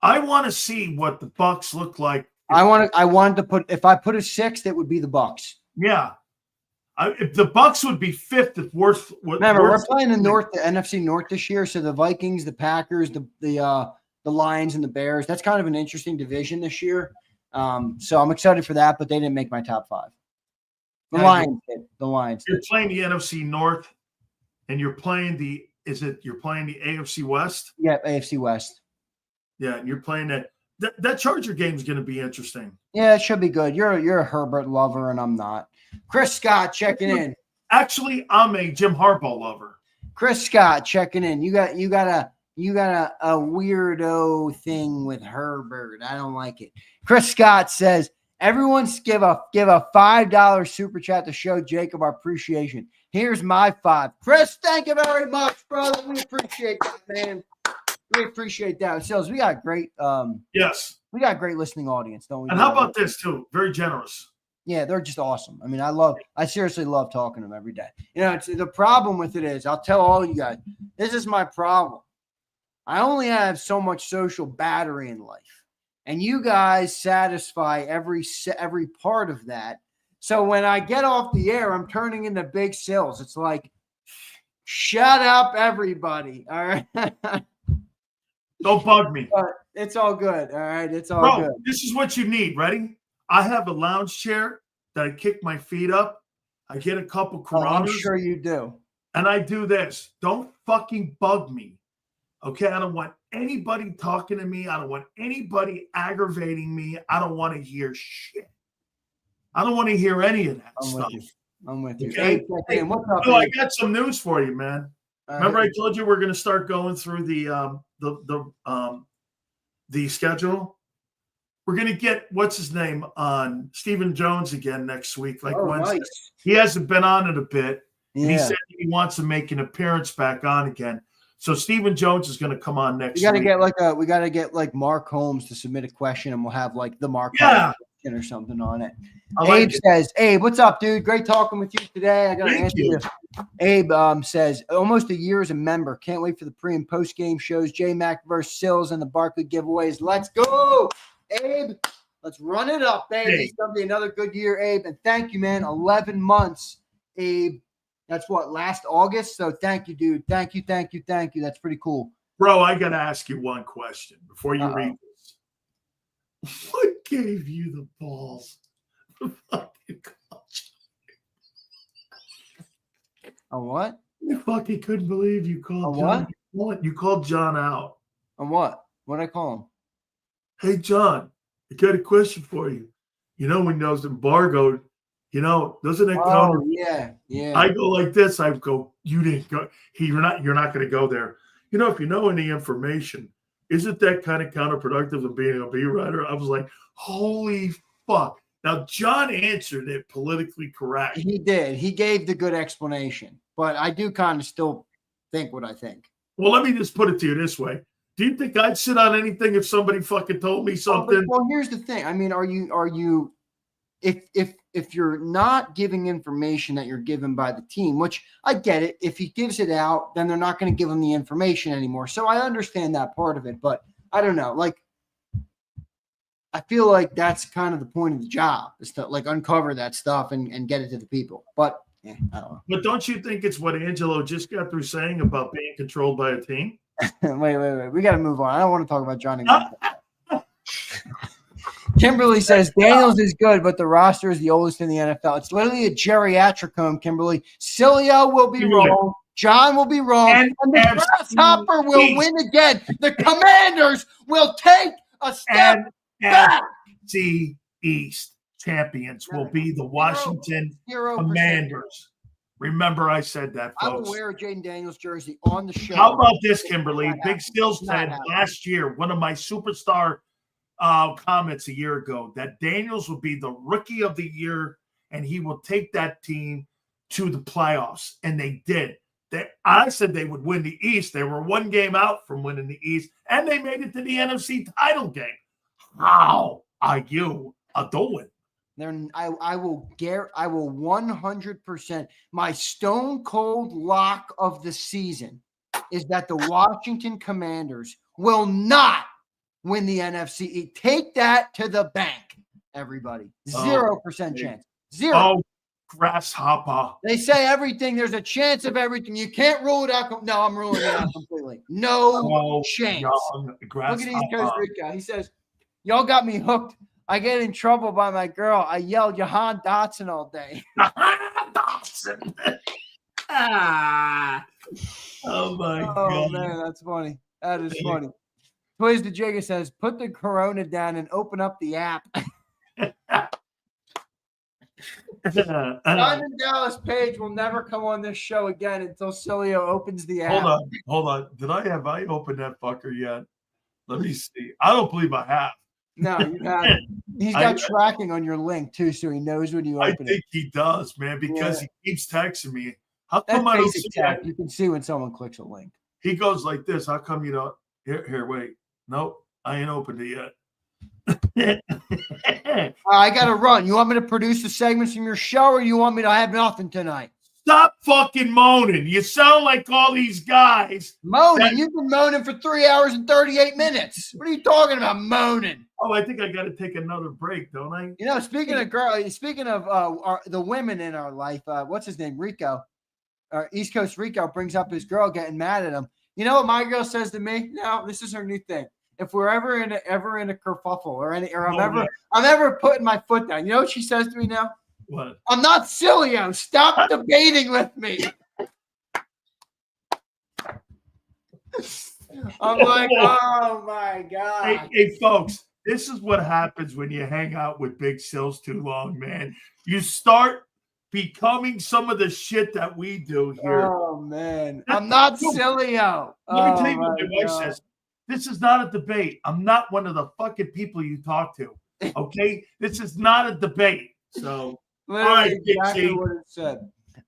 I want to see what the Bucks look like. I wanted to put, if I put a 6th, it would be the Bucks. Yeah. If the Bucks would be 5th, if worth. Remember, we're playing the NFC North this year. So the Vikings, the Packers, the Lions, and the Bears. That's kind of an interesting division this year. So I'm excited for that, but they didn't make my top 5. The Lions. You're playing the NFC North. And you're playing the AFC West? Yeah, AFC West. Yeah, and you're playing that Charger game is going to be interesting. Yeah, it should be good. You're a Herbert lover, and I'm not. Chris Scott checking in. Actually, I'm a Jim Harbaugh lover. Chris Scott checking in. You got a weirdo thing with Herbert. I don't like it. Chris Scott says Everyone give a $5 super chat to show Jacob our appreciation. Here's my 5. Chris, thank you very much, brother. We appreciate that, man. We appreciate that. So we got great yes. We got a great listening audience, don't we? And how about this too? Very generous. Yeah, they're just awesome. I mean, I seriously love talking to them every day. You know, the problem with it is, I'll tell all you guys, this is my problem. I only have so much social battery in life. And you guys satisfy every part of that. So when I get off the air, I'm turning into big sills. It's like, shut up, everybody. All right. Don't bug me. But it's all good. All right. It's all good. This is what you need. Ready? I have a lounge chair that I kick my feet up. I get a couple Coronas. I'm sure you do. And I do this. Don't fucking bug me. Okay, I don't want anybody talking to me. I don't want anybody aggravating me. I don't want to hear shit. I don't want to hear any of that stuff. I'm with you. Okay? Hey, what's up, I got some news for you, man. Remember I told you we're going to start going through the schedule? We're going to get, what's his name, on Stephen Jones again next week, like Wednesday. Nice. He hasn't been on it a bit. Yeah. And he said he wants to make an appearance back on again. So Stephen Jones is going to come on next week. We got to get like Mark Holmes to submit a question, and we'll have like the Mark Holmes question or something on it. Abe says, "Abe, what's up, dude? Great talking with you today. I got to answer you." Abe says, "Almost a year as a member. Can't wait for the pre and post game shows. J-Mac versus Sills and the Barkley giveaways. Let's go, Abe. Let's run it up, baby. It's going to be another good year, Abe. And thank you, man. 11 months, Abe." That's what, last August? So thank you, dude. Thank you. That's pretty cool. Bro, I got to ask you one question before you read this. What gave you the balls to fucking call John? On what? I fucking couldn't believe you called John. What? You called John out. On what? What'd I call him? Hey, John, I got a question for you. You know, when those embargoed, you know, doesn't it count? Oh, yeah. I go like this. I go, you didn't go. You're not going to go there. You know, if you know any information, isn't that kind of counterproductive of being a beat writer? I was like, holy fuck. Now, John answered it politically correct. He did. He gave the good explanation. But I do kind of still think what I think. Well, let me just put it to you this way. Do you think I'd sit on anything if somebody fucking told me something? Well, here's the thing. I mean, are you if you're not giving information that you're given by the team, which I get it, if he gives it out, then they're not going to give him the information anymore. So I understand that part of it, but I don't know. Like, I feel like that's kind of the point of the job, is to like uncover that stuff and get it to the people. But I don't know. But don't you think it's what Angelo just got through saying about being controlled by a team? Wait. We got to move on. I don't want to talk about Johnny. Kimberly says Daniels is good, but the roster is the oldest in the NFL. It's literally a geriatric home, Kimberly. Sileo will be wrong. John will be wrong. And the Grasshopper will win again. The Commanders will take a step back. NFC East champions will be the Washington 0%. Commanders. Remember, I said that, folks. I will wear a Jaden Daniels jersey on the show. How about this, Kimberly? Big Skills said last year, one of my superstar comments a year ago, that Daniels will be the rookie of the year and he will take that team to the playoffs. And they did. I said they would win the East. They were one game out from winning the East, and they made it to the NFC title game. How are you doing? I will 100%. My stone cold lock of the season is that the Washington Commanders will not win the NFC. Take that to the bank, everybody. 0% chance. Zero. Oh, grasshopper. They say everything. There's a chance of everything. You can't rule it out. No, I'm ruling it out completely. No chance. Look at these Costa Rica. He says, y'all got me hooked. I get in trouble by my girl. I yell Jahan Dotson all day. Dotson. Oh, my God. Oh, man, that's funny. That is funny. Twiz the Jigger says, put the Corona down and open up the app. Simon Dallas Page will never come on this show again until Sileo opens the app. Hold on. Have I opened that fucker yet? Let me see. I don't believe I have. No, you haven't. He's got tracking on your link too, so he knows when you open it. I think he does, man, because he keeps texting me. How That's come I don't basic see tech. that? You can see when someone clicks a link. He goes like this. How come you don't? Here, wait. Nope, I ain't opened it yet. I got to run. You want me to produce the segments from your show, or you want me to have nothing tonight? Stop fucking moaning. You sound like all these guys. Moaning? You've been moaning for 3 hours and 38 minutes. What are you talking about, moaning? Oh, I think I got to take another break, don't I? You know, speaking of the women in our life, what's his name? Rico. East Coast Rico brings up his girl getting mad at him. You know what my girl says to me? No, this is her new thing. If we're ever in a kerfuffle or I'm ever putting my foot down, you know what she says to me now? What? I'm not Sileo. Stop debating with me. I'm like, oh my God. Hey, folks, this is what happens when you hang out with Big Sills too long, man. You start becoming some of the shit that we do here. Oh, man. I'm not Sileo. Let me tell you what my wife says. This is not a debate. I'm not one of the fucking people you talk to. Okay? This is not a debate. So, all right, exactly what it said.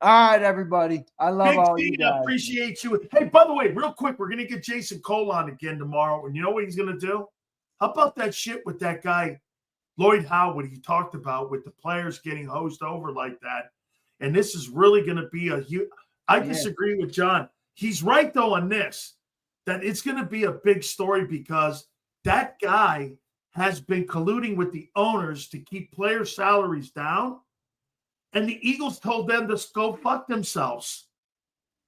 All right, everybody. I love all you guys. Appreciate you. Hey, by the way, real quick, we're going to get Jason Cole on again tomorrow. And you know what he's going to do? How about that shit with that guy, Lloyd Howe, what he talked about with the players getting hosed over like that? And this is really going to be a huge – I disagree with John. He's right, though, on this, that it's going to be a big story because that guy has been colluding with the owners to keep player salaries down. And the Eagles told them to go fuck themselves.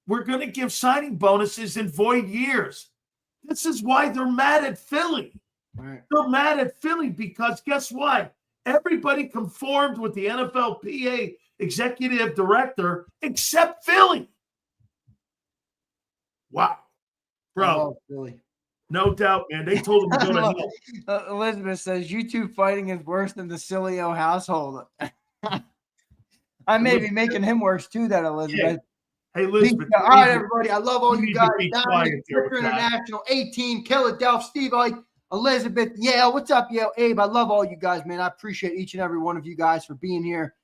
We're going to give signing bonuses in void years. This is why they're mad at Philly. Right. They're mad at Philly because guess what? Everybody conformed with the NFLPA executive director except Philly. Wow. Bro. Philly. No doubt, man. They told him to go to hell. Elizabeth says, YouTube fighting is worse than the Sileo household. I may be making him worse too, that Elizabeth. Hey, Elizabeth. All right, everybody. I love all you guys. Tripper International, 18, Philadelphia, Steve, Elizabeth, Yale. What's up, Yale? Abe, I love all you guys, man. I appreciate each and every one of you guys for being here.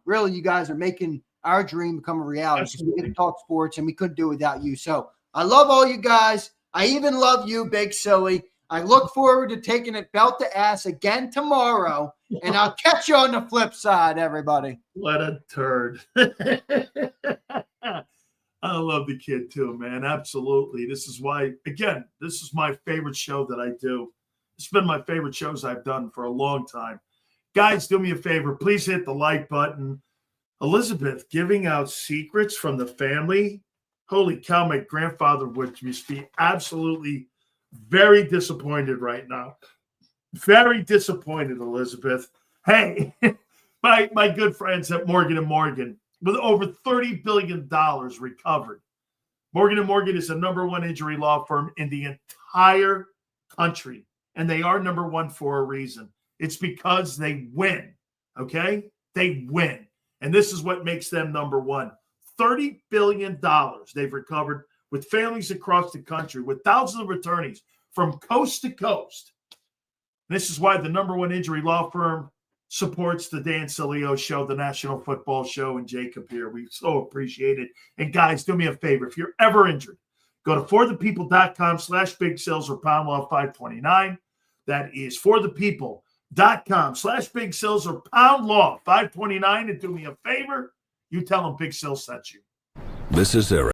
Really, you guys are making our dream become a reality. We get to talk sports, and we couldn't do it without you. So I love all you guys. I even love you, Big Silly. I look forward to taking it belt to ass again tomorrow, and I'll catch you on the flip side, everybody. What a turd. I love the kid too, man. Absolutely. This is why, again, this is my favorite show that I do. It's been my favorite shows I've done for a long time. Guys, do me a favor. Please hit the like button. Elizabeth giving out secrets from the family. Holy cow, my grandfather would just be absolutely very disappointed right now. Very disappointed, Elizabeth. Hey, my good friends at Morgan & Morgan, with over $30 billion recovered. Morgan & Morgan is the #1 injury law firm in the entire country, and they are #1 for a reason. It's because they win, okay? They win, and this is what makes them #1. $30 billion they've recovered with families across the country, with thousands of attorneys from coast to coast. This is why the #1 injury law firm supports the Dan Sileo Show, the National Football Show, and JAKIB here. We so appreciate it. And guys, do me a favor. If you're ever injured, go to forthepeople.com/bigsills or poundlaw 529. That is forthepeople.com/bigsills or poundlaw 529. And do me a favor, you tell them Big Sills sent you. This is Eric.